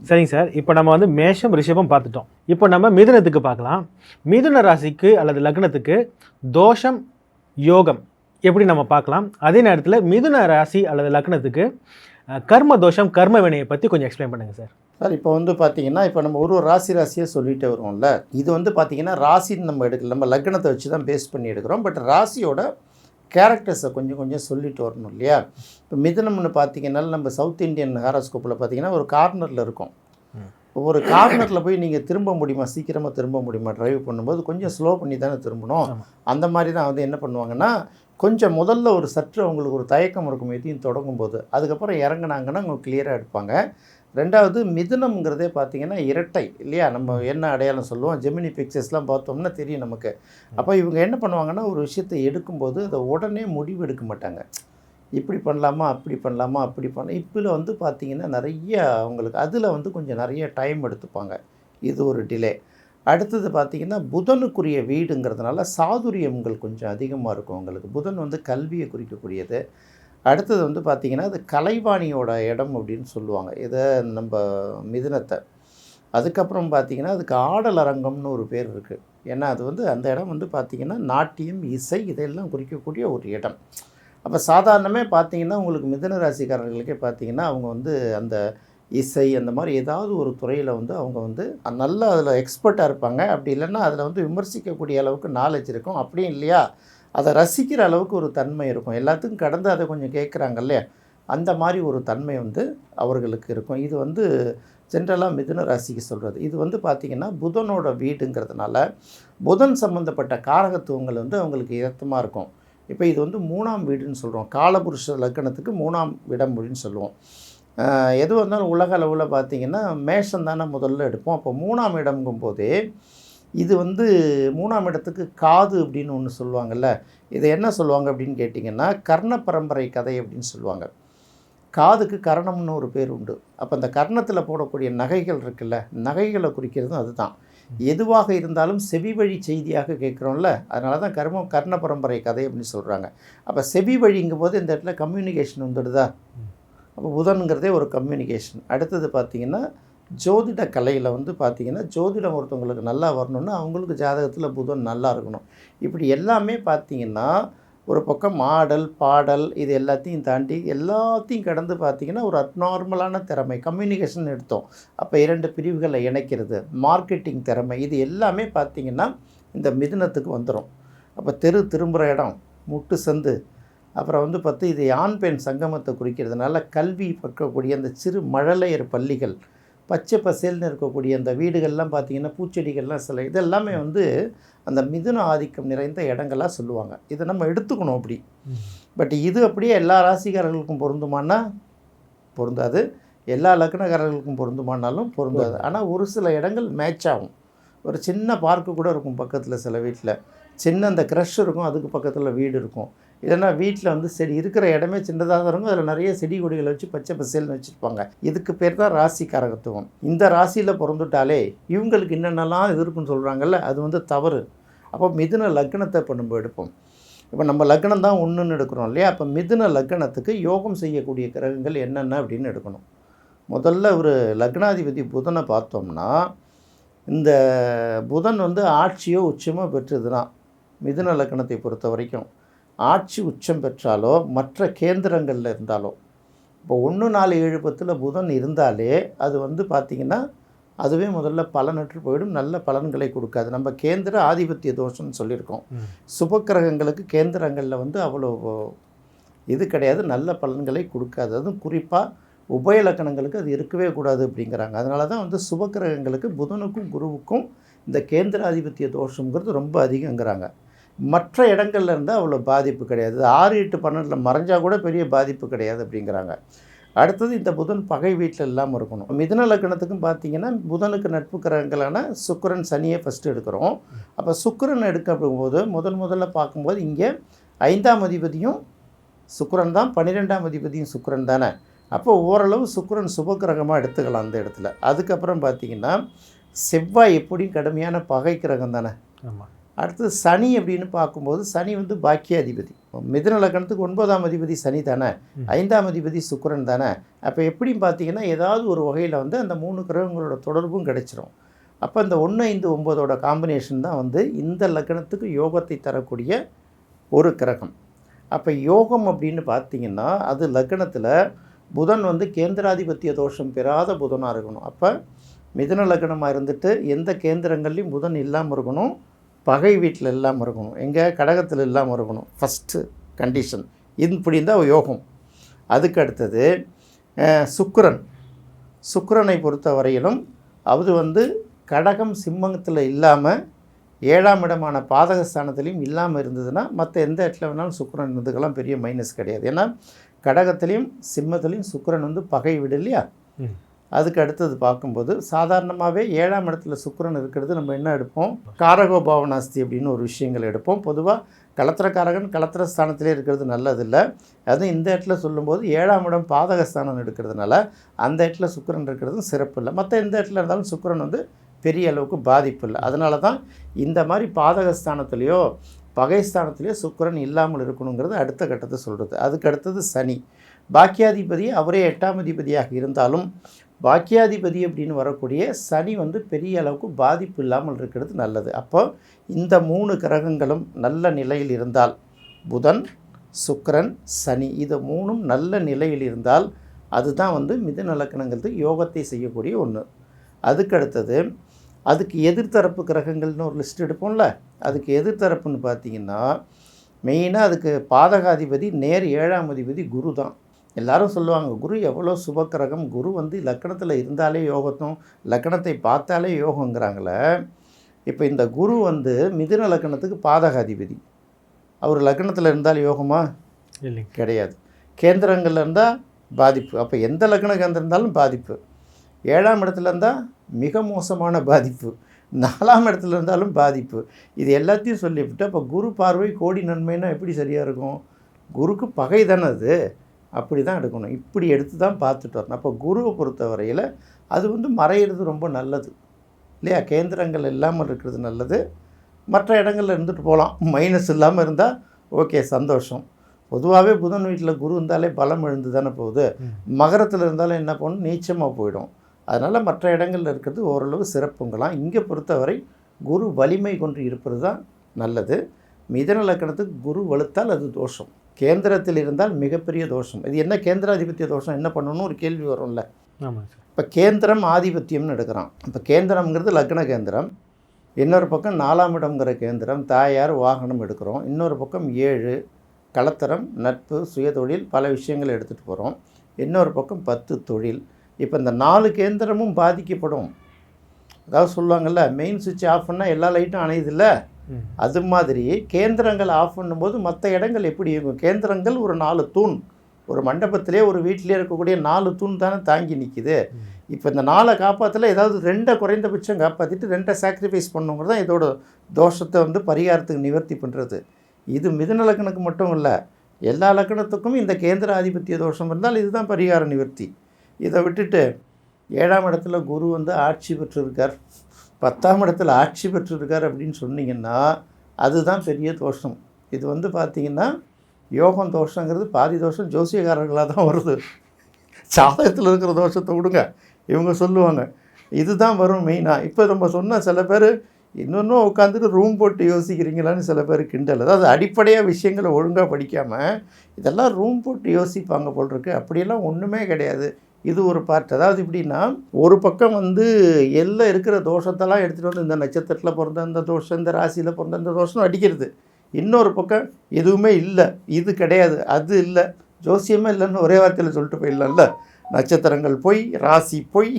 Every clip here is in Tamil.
சரிங்க சார். இப்போ நம்ம வந்து மேஷம் ரிஷபம் பார்த்துட்டோம். இப்போ நம்ம மிதுனத்துக்கு பார்க்கலாம். மிதுன ராசிக்கு அல்லது லக்னத்துக்கு தோஷம் யோகம் எப்படி நம்ம பார்க்கலாம். அதே நேரத்தில் மிதுன ராசி அல்லது லக்னத்துக்கு கர்ம தோஷம் கர்ம வினையை பற்றி கொஞ்சம் எக்ஸ்பிளைன் பண்ணுங்கள் சார். சார் இப்போ வந்து பார்த்தீங்கன்னா, இப்போ நம்ம ஒரு ராசியாக சொல்லிகிட்டே வருவோம்ல. இது வந்து பார்த்தீங்கன்னா ராசின்னு நம்ம எடுக்கல, நம்ம லக்னத்தை வச்சு தான் பேஸ் பண்ணி எடுக்கிறோம். பட் ராசியோட கேரக்டர்ஸை கொஞ்சம் கொஞ்சம் சொல்லிட்டு வரணும் இல்லையா. இப்போ மிதுனம்னு பார்த்தீங்கன்னா நம்ம சவுத் இந்தியன் ஹாரோஸ்கோப்பில் பார்த்தீங்கன்னா ஒரு கார்னரில் இருக்கும். ஒரு கார்னரில் போய் நீங்கள் திரும்ப முடியுமா, சீக்கிரமாக திரும்ப முடியுமா, டிரைவ் பண்ணும்போது கொஞ்சம் ஸ்லோ பண்ணி தானே திரும்பணும். அந்த மாதிரி தான் வந்து என்ன பண்ணுவாங்கன்னா, கொஞ்சம் முதல்ல ஒரு சற்று அவங்களுக்கு ஒரு தயக்கம் இருக்கும் எதையும் தொடங்கும்போது. அதுக்கப்புறம் இறங்குனாங்கன்னா அவங்க கிளியராக எடுப்பாங்க. ரெண்டாவது மிதுனம்ங்கிறதே பார்த்திங்கன்னா இரட்டை இல்லையா. நம்ம என்ன அடையாளம் சொல்லுவோம், ஜெமினி பிக்சர்ஸ்லாம் பார்த்தோம்னா தெரியும் நமக்கு. அப்போ இவங்க என்ன பண்ணுவாங்கன்னா, ஒரு விஷயத்தை எடுக்கும்போது அதை உடனே முடிவு எடுக்க மாட்டாங்க. இப்படி பண்ணலாமா, அப்படி பண்ணலாமா, அப்படி பண்ணலாம். இப்போ வந்து பார்த்திங்கன்னா நிறைய அவங்களுக்கு அதில் வந்து கொஞ்சம் நிறைய டைம் எடுத்துப்பாங்க. இது ஒரு டிலே. அடுத்தது பார்த்திங்கன்னா புதனுக்குரிய வீடுங்கிறதுனால சாதுரியங்கள் கொஞ்சம் அதிகமாக இருக்கும் அவங்களுக்கு. புதன் வந்து கல்வியை குறிக்கக்கூடியது. அடுத்தது வந்து பார்த்திங்கன்னா அது கலைவாணியோட இடம் அப்படின்னு சொல்லுவாங்க இதை நம்ம மிதுனத்தை. அதுக்கப்புறம் பார்த்திங்கன்னா அதுக்கு ஆடல் அரங்கம்னு ஒரு பேர் இருக்குது. ஏன்னா அது வந்து அந்த இடம் வந்து பார்த்திங்கன்னா நாட்டியம், இசை இதெல்லாம் குறிக்கக்கூடிய ஒரு இடம். அப்போ சாதாரணமே பார்த்திங்கன்னா உங்களுக்கு மிதுன ராசிக்காரர்களுக்கே பார்த்திங்கன்னா அவங்க வந்து அந்த இசை அந்த மாதிரி ஏதாவது ஒரு துறையில் வந்து அவங்க வந்து நல்லா அதில் எக்ஸ்பர்ட்டாக இருப்பாங்க. அப்படி இல்லைன்னா அதில் வந்து விமர்சிக்கக்கூடிய அளவுக்கு நாலேஜ் இருக்கும். அப்படியும் இல்லையா அதை ரசிக்கிற அளவுக்கு ஒரு தன்மை இருக்கும். எல்லாத்துக்கும் கடந்து அதை கொஞ்சம் கேட்குறாங்க இல்லையா, அந்த மாதிரி ஒரு தன்மை வந்து அவர்களுக்கு இருக்கும். இது வந்து ஜென்ரலாக மிதுன ராசிக்கு சொல்கிறது. இது வந்து பார்த்திங்கன்னா புதனோட வீடுங்கிறதுனால புதன் சம்மந்தப்பட்ட காரகத்துவங்கள் வந்து அவங்களுக்கு ஏற்றமாக இருக்கும். இப்போ இது வந்து 3ஆம் வீடுன்னு சொல்கிறோம். காலபுருஷ லக்னத்துக்கு 3ஆம் இடம் அப்படின்னு சொல்லுவோம். எது வந்தாலும் உலக அளவில் பார்த்திங்கன்னா மேஷம் தானே முதல்ல எடுப்போம். அப்போ 3ஆம் இடம்ங்கும் போதே இது வந்து 3ஆம் இடத்துக்கு காது அப்படின்னு ஒன்று சொல்லுவாங்கள்ல. இதை என்ன சொல்லுவாங்க அப்படின்னு கேட்டிங்கன்னா கர்ண பரம்பரை கதை அப்படின்னு சொல்லுவாங்க. காதுக்கு கர்ணம்னு ஒரு பேர் உண்டு. அப்போ அந்த கர்ணத்தில் போடக்கூடிய நகைகள் இருக்குல்ல, நகைகளை குறிக்கிறதும் அதுதான். எதுவாக இருந்தாலும் செவி வழி செய்தியாக கேட்குறோம்ல, அதனால தான் கர்ண பரம்பரை கதை அப்படின்னு சொல்கிறாங்க. அப்போ செவி வழிங்கும் போது இந்த இடத்துல கம்யூனிகேஷன் வந்துடுதா. அப்போ புதனுங்கிறதே ஒரு கம்யூனிகேஷன். அடுத்தது பார்த்திங்கன்னா ஜோதிட கலையில் வந்து பார்த்திங்கன்னா ஜோதிடம் ஒருத்தவங்களுக்கு நல்லா வரணுன்னா அவங்களுக்கு ஜாதகத்தில் புதன் நல்லா இருக்கணும். இப்படி எல்லாமே பார்த்திங்கன்னா ஒரு பக்கம் ஆடல் பாடல் இது எல்லாத்தையும் தாண்டி எல்லாத்தையும் கடந்து பார்த்திங்கன்னா ஒரு அப்நார்மலான திறமை கம்யூனிகேஷன் எடுத்தோம். அப்போ 2 பிரிவுகளை இணைக்கிறது, மார்க்கெட்டிங் திறமை, இது எல்லாமே பார்த்திங்கன்னா இந்த மிதுனத்துக்கு வந்துடும். அப்போ திரும்புகிற இடம், முட்டு சந்து, அப்புறம் வந்து இது ஆண் பெண் சங்கமத்தை குறிக்கிறதுனால கல்வி பக்கக்கூடிய அந்த சிறு மழலையர் பள்ளிகள், பச்சை பசேல்னு இருக்கக்கூடிய அந்த வீடுகள்லாம் பார்த்திங்கன்னா பூச்செடிகள்லாம் சில இதெல்லாமே வந்து அந்த மிதுன ஆதிக்கம் நிறைந்த இடங்களாக சொல்லுவாங்க. இதை நம்ம எடுத்துக்கணும் அப்படி. பட் இது அப்படியே எல்லா ராசிக்காரர்களுக்கும் பொருந்துமானா பொருந்தாது, எல்லா லக்னக்காரர்களுக்கும் பொருந்துமானாலும் பொருந்தாது. ஆனால் ஒரு சில இடங்கள் மேட்ச் ஆகும். ஒரு சின்ன பார்க்கு கூட இருக்கும் பக்கத்தில், சில வீட்டில் சின்ன அந்த க்ரஷ் இருக்கும், அதுக்கு பக்கத்தில் வீடு இருக்கும். இல்லைன்னா வீட்டில் வந்து செடி இருக்கிற இடமே சின்னதாக தான் இருக்கும், அதில் நிறைய செடி கொடிகளை வச்சு பச்சை பசேல்னு வச்சுருப்பாங்க. இதுக்கு பேர் தான் ராசி காரகத்துவம். இந்த ராசியில் பிறந்துட்டாலே இவங்களுக்கு என்னென்னலாம் இது இருக்குன்னு சொல்கிறாங்கல்ல, அது வந்து தவறு. அப்போ மிதுன லக்னத்தை இப்போ நம்ம எடுப்போம். இப்போ நம்ம லக்னம் தான் ஒன்றுன்னு எடுக்கிறோம் இல்லையா. அப்போ மிதுன லக்னத்துக்கு யோகம் செய்யக்கூடிய கிரகங்கள் என்னென்ன அப்படின்னு எடுக்கணும். முதல்ல ஒரு லக்னாதிபதி புதனை பார்த்தோம்னா, இந்த புதன் வந்து ஆட்சியோ உச்சமோ பெற்றதுன்னா மிதுன லக்னத்தை பொறுத்த வரைக்கும் ஆட்சி உச்சம் பெற்றாலோ மற்ற கேந்திரங்களில் இருந்தாலோ, இப்போ 1, 4, 7, 10 புதன் இருந்தாலே அது வந்து பார்த்திங்கன்னா அதுவே முதல்ல பலனற்று போயிடும், நல்ல பலன்களை கொடுக்காது. நம்ம கேந்திர ஆதிபத்திய தோஷம்னு சொல்லியிருக்கோம். சுபக்கிரகங்களுக்கு கேந்திரங்களில் வந்து அவ்வளோ இது கிடையாது, நல்ல பலன்களை கொடுக்காது. அதுவும் குறிப்பாக உபயலக்கணங்களுக்கு அது இருக்கவே கூடாது அப்படிங்கிறாங்க. அதனால தான் வந்து சுபக்கிரகங்களுக்கு புதனுக்கும் குருவுக்கும் இந்த கேந்திர ஆதிபத்திய தோஷங்கிறது ரொம்ப அதிகங்கிறாங்க. மற்ற இடங்கள்ல இருந்தால் அவ்வளோ பாதிப்பு கிடையாது. 6, 8, 12 மறைஞ்சால் கூட பெரிய பாதிப்பு கிடையாது அப்படிங்கிறாங்க. அடுத்தது இந்த புதன் பகை வீட்டில் இல்லாமல் இருக்கணும். மிதுன லக்னத்துக்கும் பார்த்திங்கன்னா புதனுக்கு நட்பு கிரகங்களான சுக்கிரன், சனியை ஃபஸ்ட்டு எடுக்கிறோம். அப்போ சுக்கிரன் எடுக்கும்போது முதல்ல பார்க்கும்போது இங்கே 5ஆம் அதிபதியும் சுக்கிரன் தான், 12ஆம் அதிபதியும் சுக்கிரன் தானே. அப்போ ஓரளவு சுக்கிரன் சுபக்கிரகமாக எடுத்துக்கலாம் அந்த இடத்துல. அதுக்கப்புறம் பார்த்திங்கன்னா செவ்வாய் எப்படியும் கடுமையான பகை கிரகம் தானே. ஆமாம். அடுத்தது சனி அப்படின்னு பார்க்கும்போது சனி வந்து பாக்கியாதிபதி. மிதுன லக்னத்துக்கு 9ஆம் அதிபதி சனி தானே, 5ஆம் அதிபதி சுக்கிரன் தானே. அப்போ எப்படின்னு பார்த்தீங்கன்னா ஏதாவது ஒரு வகையில் வந்து அந்த 3 கிரகங்களோட தொடர்பும் கிடைச்சிரும். அப்போ இந்த 1, 5, 9ஓட காம்பினேஷன் தான் வந்து இந்த லக்னத்துக்கு யோகத்தை தரக்கூடிய ஒரு கிரகம். அப்போ யோகம் அப்படின்னு பார்த்தீங்கன்னா அது லக்னத்தில் புதன் வந்து கேந்திராதிபத்திய தோஷம் பெறாத புதனாக இருக்கணும். அப்போ மிதுன லக்னமாக இருந்துட்டு எந்த கேந்திரங்கள்லையும் புதன் இல்லாமல் இருக்கணும், பகை வீட்டில் இல்லாமல் இருக்கணும், எங்கே கடகத்தில் இல்லாமல் இருக்கணும். ஃபஸ்ட்டு கண்டிஷன் இப்படி இருந்தால் யோகம். அதுக்கு அடுத்தது சுக்கிரனை பொறுத்த வரையிலும் அது வந்து கடகம் சிம்மத்தில் இல்லாமல் 7ஆம் இடமான பாதகஸ்தானத்துலேயும் இல்லாமல் இருந்ததுன்னா மற்ற எந்த இடத்துல வேணாலும் சுக்கிரன் இருந்ததுக்கெல்லாம் பெரிய மைனஸ் கிடையாது. ஏன்னா கடகத்துலேயும் சிம்மத்துலேயும் சுக்கிரன் வந்து பகை விடு இல்லையா. அதுக்கு அடுத்தது பார்க்கும்போது சாதாரணமாகவே 7ஆம் இடத்துல சுக்கிரன் இருக்கிறது நம்ம என்ன எடுப்போம், காரகோபாவனாஸ்தி அப்படின்னு ஒரு விஷயங்கள் எடுப்போம். பொதுவாக கலத்திரக்காரகன் கலத்திரஸ்தானத்திலே இருக்கிறது நல்லதில்லை. அதுவும் இந்த இடத்துல சொல்லும்போது 7ஆம் இடம் பாதகஸ்தானம் எடுக்கிறதுனால அந்த இடத்துல சுக்கிரன் இருக்கிறதும் சிறப்பு இல்லை. மற்ற எந்த இடத்துல இருந்தாலும் சுக்கிரன் வந்து பெரிய அளவுக்கு பாதிப்பு இல்லை. அதனால தான் இந்த மாதிரி பாதகஸ்தானத்துலேயோ பகைஸ்தானத்துலேயோ சுக்கிரன் இல்லாமல் இருக்கணுங்கிறது அடுத்த கட்டத்தை சொல்கிறது. அதுக்கு அடுத்தது சனி. பாக்கியாதிபதி அவரே 8ஆம் அதிபதியாக இருந்தாலும் பாக்கியாதிபதி அப்படின்னு வரக்கூடிய சனி வந்து பெரிய அளவுக்கு பாதிப்பு இல்லாமல் இருக்கிறது நல்லது. அப்போ இந்த 3 கிரகங்களும் நல்ல நிலையில் இருந்தால், புதன் சுக்கிரன் சனி இது 3ம் நல்ல நிலையில் இருந்தால் அதுதான் வந்து மிதுன லக்னங்கிறது யோகத்தை செய்யக்கூடிய ஒன்று. அதுக்கு அடுத்தது அதுக்கு எதிர்த்தரப்பு கிரகங்கள்னு ஒரு லிஸ்ட் எடுப்போம்ல, அதுக்கு எதிர்த்தரப்புன்னு பார்த்தீங்கன்னா மெயினாக அதுக்கு பாதகாதிபதி நேர் 7ஆம் அதிபதி குரு தான். எல்லாரும் சொல்லுவாங்க குரு எவ்வளோ சுபக்கிரகம், குரு வந்து லக்கணத்தில் இருந்தாலே யோகத்தும் லக்கணத்தை பார்த்தாலே யோகங்கிறாங்களே. இப்போ இந்த குரு வந்து மிதுன லக்கணத்துக்கு பாதகாதிபதி, அவர் லக்கணத்தில் இருந்தால் யோகமா? இல்லை, கிடையாது. கேந்திரங்களில் இருந்தால் பாதிப்பு. அப்போ எந்த லக்கண கேந்திரம் இருந்தாலும் பாதிப்பு. 7ஆம் இடத்துல இருந்தால் மிக மோசமான பாதிப்பு, 4ஆம் இடத்துல இருந்தாலும் பாதிப்பு. இது எல்லாத்தையும் சொல்லிவிட்டு அப்போ குரு பார்வை கோடி நன்மைன்னா எப்படி சரியாக இருக்கும்? குருக்கு பகை தானே அது, அப்படி தான் எடுக்கணும். இப்படி எடுத்து தான் பார்த்துட்டு வரணும். அப்போ குருவை பொறுத்த வரையில் அது வந்து மறையிறது ரொம்ப நல்லது இல்லையா. கேந்திரங்கள் இல்லாமல் இருக்கிறது நல்லது, மற்ற இடங்களில் இருந்துட்டு போகலாம், மைனஸ் இல்லாமல் இருந்தால் ஓகே சந்தோஷம். பொதுவாகவே புதன் வீட்டில் குரு இருந்தாலே பலம் எழுந்து தானே போகுது. மகரத்தில் இருந்தாலும் என்ன பண்ணணும், நீச்சமாக போயிடும். அதனால் மற்ற இடங்களில் இருக்கிறது ஓரளவு சிறப்புங்களாம். இங்கே பொறுத்தவரை குரு வலிமை கொண்டு இருப்பது தான் நல்லது. மிதுன லக்னத்துக்கு குரு வலுத்தால் அது தோஷம், கேந்திரத்தில் இருந்தால் மிகப்பெரிய தோஷம். இது என்ன கேந்திராதிபத்திய தோஷம் என்ன பண்ணணும்னு ஒரு கேள்வி வரும்ல. ஆமாம் சார். இப்போ கேந்திரம் ஆதிபத்தியம்னு எடுக்கிறான். இப்போ கேந்திரம்ங்கிறது லக்ன கேந்திரம், இன்னொரு பக்கம் 4ஆம் இடம்ங்கிற கேந்திரம் தாயார் வாகனம் எடுக்கிறோம், இன்னொரு பக்கம் 7 கலத்தரம் நட்பு சுயதொழில் பல விஷயங்கள் எடுத்துகிட்டு போகிறோம், இன்னொரு பக்கம் 10 தொழில். இப்போ இந்த 4 கேந்திரமும் பாதிக்கப்படும். அதாவது சொல்லுவாங்கள்ல மெயின் சுவிட்ச் ஆஃப் பண்ணால் எல்லா லைட்டும் அணையுதில்ல, அது மாதிரி கேந்திரங்கள் ஆஃப் பண்ணும்போது மற்ற இடங்கள் எப்படி இருக்கும்? கேந்திரங்கள் ஒரு 4 தூண், ஒரு மண்டபத்திலே ஒரு வீட்டிலே இருக்கக்கூடிய 4 தூண் தானே தாங்கி நிற்கிது. இப்போ இந்த 4 காப்பாற்றல ஏதாவது 2 குறைந்தபட்சம் காப்பாற்றிட்டு 2 சாக்ரிஃபைஸ் பண்ணுங்கிறது தான் இதோட தோஷத்தை வந்து பரிகாரத்துக்கு நிவர்த்தி பண்ணுறது. இது மிதுன லக்னத்துக்கு மட்டும் இல்லை, எல்லா லக்னத்துக்கும் இந்த கேந்திர ஆதிபத்திய தோஷம் இருந்தால் இதுதான் பரிகார நிவர்த்தி. இதை விட்டுட்டு 7ஆம் இடத்துல குரு வந்து ஆட்சி பெற்றிருக்கார், 10ஆம் இடத்துல ஆட்சி பெற்றிருக்கார் அப்படின்னு சொன்னீங்கன்னா அதுதான் பெரிய தோஷம். இது வந்து பார்த்திங்கன்னா யோகம் தோஷங்கிறது பாதி தோஷம் ஜோசியக்காரர்களாக தான் வருது. சாதகத்தில் இருக்கிற தோஷத்தை விடுங்க, இவங்க சொல்லுவாங்க இதுதான் வரும் மெயினாக. இப்போ நம்ம சொன்ன சில பேர் இன்னொன்றும் உட்காந்துட்டு ரூம் போட்டு யோசிக்கிறீங்களான்னு சில பேர் கிண்டல். அதாவது அடிப்படையாக விஷயங்களை ஒழுங்காக படிக்காமல் இதெல்லாம் ரூம் போட்டு யோசிப்பாங்க போல் இருக்கு. அப்படியெல்லாம் ஒன்றுமே கிடையாது. இது ஒரு பார்ட். அதாவது எப்படின்னா ஒரு பக்கம் வந்து எல்லாம் இருக்கிற தோஷத்தெல்லாம் எடுத்துகிட்டு வந்து இந்த நட்சத்திரத்தில் பிறந்த இந்த தோஷம், இந்த ராசியில் பிறந்த இந்த தோஷம் அடிக்கிறது. இன்னொரு பக்கம் எதுவுமே இல்லை, இது கிடையாது, அது இல்லை, ஜோசியமே இல்லைன்னு ஒரே வார்த்தையில் சொல்லிட்டு போயிடலாம்ல. நட்சத்திரங்கள் போய் ராசி போய்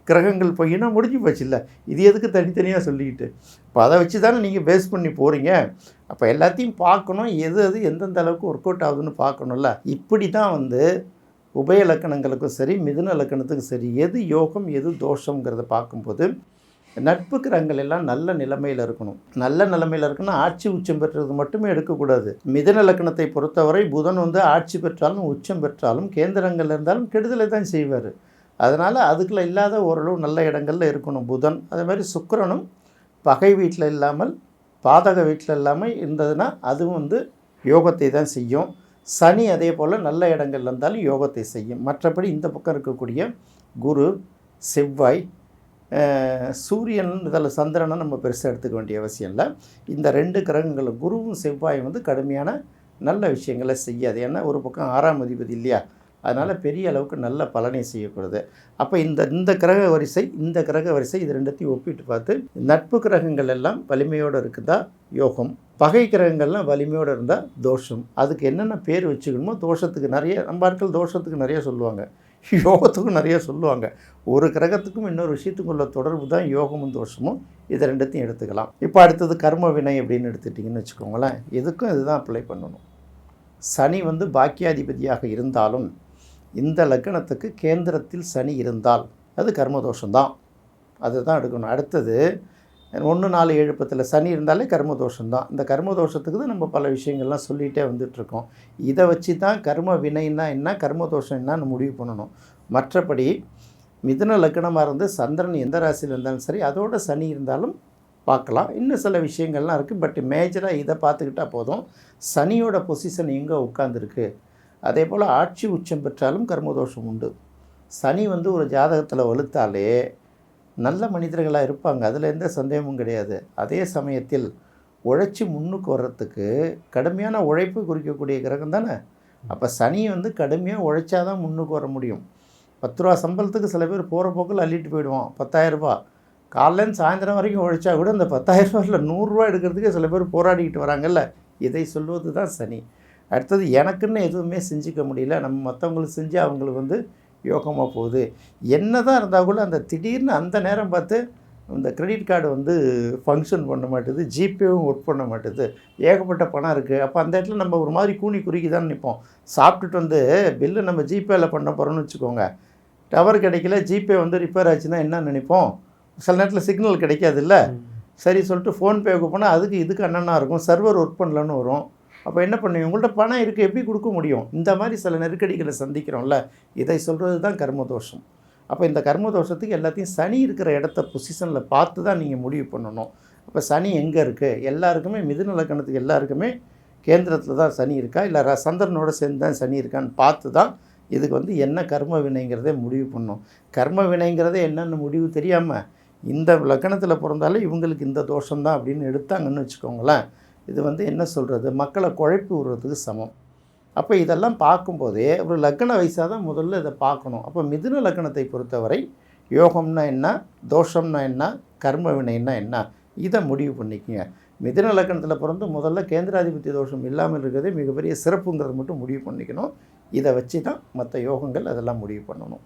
கிரகங்கள் போயின்னா முடிஞ்சு போச்சு இல்லை. இது எதுக்கு தனித்தனியாக சொல்லிக்கிட்டு? இப்போ அதை வச்சு தானே நீங்கள் பேஸ் பண்ணி போகிறீங்க. அப்போ எல்லாத்தையும் பார்க்கணும், எது அது எந்தெந்த அளவுக்கு ஒர்க் அவுட் ஆகுதுன்னு பார்க்கணும்ல. இப்படி தான் வந்து உபய லக்கணங்களுக்கும் சரி மிதுன லக்கணத்துக்கும் சரி எது யோகம் எது தோஷங்கிறத பார்க்கும்போது நட்பு கிரகங்கள் எல்லாம் நல்ல நிலைமையில் இருக்கணும். நல்ல நிலைமையில் இருக்குன்னா ஆட்சி உச்சம் பெற்றது மட்டுமே எடுக்கக்கூடாது. மிதுன லக்கணத்தை பொறுத்தவரை புதன் வந்து ஆட்சி பெற்றாலும் உச்சம் பெற்றாலும் கேந்திரங்கள் இருந்தாலும் கெடுதலை தான் செய்வார். அதனால் அதுக்குள்ள இல்லாத ஓரளவு நல்ல இடங்களில் இருக்கணும் புதன். அதே மாதிரி சுக்கிரனும் பகை வீட்டில் இல்லாமல் பாதக வீட்டில் இல்லாமல் இருந்ததுன்னா அதுவும் வந்து யோகத்தை தான் செய்யும். சனி அதே போல் நல்ல இடங்கள்ல இருந்தாலும் யோகத்தை செய்யும். மற்றபடி இந்த பக்கம் இருக்கக்கூடிய குரு, செவ்வாய், சூரியன் இதில் சந்திரனை நம்ம பெருசாக எடுத்துக்க வேண்டிய அவசியம் இல்லை. இந்த 2 கிரகங்களும் குருவும் செவ்வாயும் வந்து கடுமையான நல்ல விஷயங்களை செய்யாது. ஏன்னா ஒரு பக்கம் 6ஆம் அதிபதி இல்லையா, அதனால் பெரிய அளவுக்கு நல்ல பலனை செய்யக்கூடாது. அப்போ இந்த கிரக வரிசை இது 2த்தையும் ஒப்பிட்டு பார்த்து நட்பு கிரகங்கள் எல்லாம் வலிமையோடு இருக்குதா யோகம், பகை கிரகங்கள்லாம் வலிமையோடு இருந்தால் தோஷம். அதுக்கு என்னென்ன பேர் வச்சுக்கணுமோ, தோஷத்துக்கு நிறைய நம்ம ஆட்கள் தோஷத்துக்கு நிறைய சொல்லுவாங்க, யோகத்துக்கும் நிறைய சொல்லுவாங்க. ஒரு கிரகத்துக்கும் இன்னொரு விஷயத்துக்கும் உள்ள தொடர்பு தான் யோகமும் தோஷமும். இதை 2த்தையும் எடுத்துக்கலாம். இப்போ அடுத்தது கர்ம வினை அப்படின்னு எடுத்துட்டிங்கன்னு வச்சுக்கோங்களேன். இதுக்கும் இதுதான் அப்ளை பண்ணணும். சனி வந்து பாக்கியாதிபதியாக இருந்தாலும் இந்த லக்னத்துக்கு கேந்திரத்தில் சனி இருந்தால் அது கர்மதோஷம்தான். அதை தான் எடுக்கணும். அடுத்தது 1, 4, 7, 10 சனி இருந்தாலே கர்மதோஷம்தான். இந்த கர்மதோஷத்துக்கு தான் நம்ம பல விஷயங்கள்லாம் சொல்லிகிட்டே வந்துட்டுருக்கோம். இதை வச்சு தான் கர்ம வினைன்னா என்ன, கர்மதோஷம் என்னன்னு முடிவு பண்ணணும். மற்றபடி மிதுன லக்னமாக இருந்து சந்திரன் எந்த ராசியில் இருந்தாலும் சரி, அதோட சனி இருந்தாலும் பார்க்கலாம். இன்னும் சில விஷயங்கள்லாம் இருக்குது. பட் மேஜராக இதை பார்த்துக்கிட்டால் போதும். சனியோட பொசிஷன் எங்கே உட்காந்துருக்கு, அதே போல் ஆட்சி உச்சம் பெற்றாலும் கர்மதோஷம் உண்டு. சனி வந்து ஒரு ஜாதகத்தில் வலுத்தாலே நல்ல மனிதர்களாக இருப்பாங்க, அதில் எந்த சந்தேகமும் கிடையாது. அதே சமயத்தில் உழைச்சி முன்னுக்கு வர்றதுக்கு கடுமையான உழைப்பு குறிக்கக்கூடிய கிரகம் தானே. அப்போ சனி வந்து கடுமையாக உழைச்சாதான் முன்னுக்கு வர முடியும். 10 ரூபா சம்பளத்துக்கு சில பேர் போகிற போக்கில் அள்ளிட்டு போயிடுவான். 10,000 ரூபா காலையிலேருந்து சாயந்தரம் வரைக்கும் உழைச்சா கூட இந்த 10,000 ரூபாயில் 100 ரூபா எடுக்கிறதுக்கே சில பேர் போராடிக்கிட்டு வராங்கல்ல. இதை சொல்வது தான் சனி. அடுத்தது எனக்குன்னு எதுவுமே செஞ்சுக்க முடியல, நம்ம மற்றவங்களுக்கு செஞ்சு அவங்களுக்கு வந்து யோகமாக போகுது. என்ன தான் இருந்தால் கூட அந்த திடீர்னு அந்த நேரம் பார்த்து இந்த கிரெடிட் கார்டு வந்து ஃபங்க்ஷன் பண்ண மாட்டேது, ஜிபேவும் ஒர்க் பண்ண மாட்டேது, ஏகப்பட்ட பணம் இருக்குது. அப்போ அந்த இடத்துல நம்ம ஒரு மாதிரி கூனி குறுக்கி தான் நிற்போம். சாப்பிட்டுட்டு வந்து பில்லு நம்ம ஜிபேயில் பண்ண போகிறோம்னு வச்சுக்கோங்க, டவர் கிடைக்கல, ஜிபே வந்து ரிப்பேர் ஆச்சுன்னா என்ன நினைப்போம், சில நேரத்தில் சிக்னல் கிடைக்காது இல்லை. சரி சொல்லிட்டு ஃபோன்பேவுக்கு போனால் அதுக்கு இதுக்கு என்னென்னா இருக்கும், சர்வர் ஒர்க் பண்ணலன்னு வரும். அப்போ என்ன பண்ணுவீங்க, உங்கள்கிட்ட பணம் இருக்குது, எப்படி கொடுக்க முடியும்? இந்த மாதிரி சில நெருக்கடிகளை சந்திக்கிறோம்ல, இதை சொல்கிறது தான் கர்மதோஷம். அப்போ இந்த கர்மதோஷத்துக்கு எல்லாத்தையும் சனி இருக்கிற இடத்த பொசிஷனில் பார்த்து தான் நீங்கள் முடிவு பண்ணணும். அப்போ சனி எங்கே இருக்குது, எல்லாருக்குமே மிதுன லக்னத்துக்கு எல்லாருக்குமே கேந்திரத்தில் தான் சனி இருக்கா, இல்லை சந்திரனோட சேர்ந்து தான் சனி இருக்கான்னு பார்த்து தான் இதுக்கு வந்து என்ன கர்ம வினைங்கிறதே முடிவு பண்ணணும். கர்ம வினைங்கிறதே என்னென்னு முடிவு தெரியாமல் இந்த லக்னத்தில் பிறந்தாலும் இவங்களுக்கு இந்த தோஷம்தான் அப்படின்னு எடுத்தாங்கன்னு வச்சுக்கோங்களேன், இது வந்து என்ன சொல்கிறது, மக்களை குழப்பி விடுறதுக்கு சமம். அப்போ இதெல்லாம் பார்க்கும்போதே ஒரு லக்ன வயசாக தான் முதல்ல இதை பார்க்கணும். அப்போ மிதுன லக்னத்தை பொறுத்தவரை யோகம்னா என்ன, தோஷம்னா என்ன, கர்ம வினைன்னா என்ன, இதை முடிவு பண்ணிக்கோங்க. மிதுன லக்னத்தில் பிறந்து முதல்ல கேந்திராதிபத்திய தோஷம் இல்லாமல் இருக்கிறதே மிகப்பெரிய சிறப்புங்கிறத மட்டும் முடிவு பண்ணிக்கணும். இதை வச்சு தான் மற்ற யோகங்கள் அதெல்லாம் முடிவு பண்ணணும்.